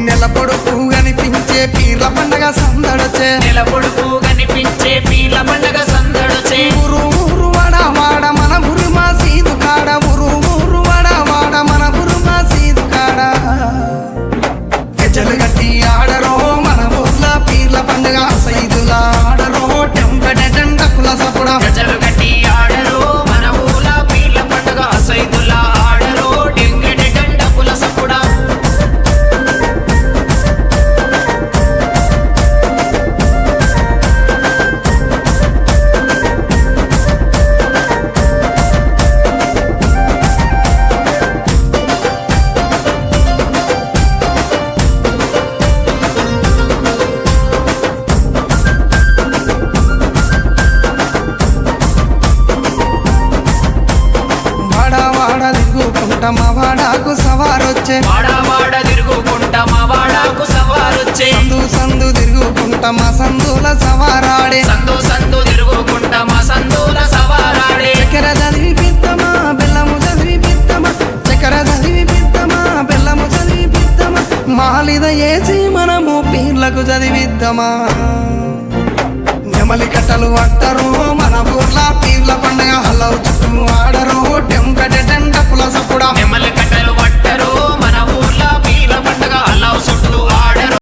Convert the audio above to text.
నెల పొడుపు కనిపించే పీర్ల పండగ సందడొచ్చే నెల పొడుపు కనిపించే పీర్ల పండగ సందడొచ్చే ఊరు ఊరు వాడ వాడ మన ఊరు మా సీదు కాడ ఊరు ఊరు వాడ వాడ మన ఊరు మా సీదు కాడ గజ్జలు గట్టి ఆడరో మన ఊర్ల పీర్ల పండగ సైదుల ఆడరో టెంపెట డండకుల సపుడ గజలు గట్టి ఆడరో మన ఊల పీర్ల పండగ సైదులా ఆడరో డెంగెడె డండకుల సపుడా వాడ వాడ దిగుకుంట మా వాడాకు సవారొచ్చే వాడ వాడ తిరుగుకుంటా మా వాడకు సవారొచ్చే సందు సందు తిరుగుకుంట మా సందుల సవారాడే సందు సందు తిరుగుకుంటా మా సందుల సవారాడే చక్కెర చదివి పిత్తమా బెల్లము చదివి పిత్తమా చక్కెర చదివి పిత్తమా బెల్లము చదివి పిత్తమా మాలిద ఏసి మనము పీర్లకు చదివిద్దామా నెమలి కట్టలు అట్టరు మన ఊర్ల పీర్ల పండగ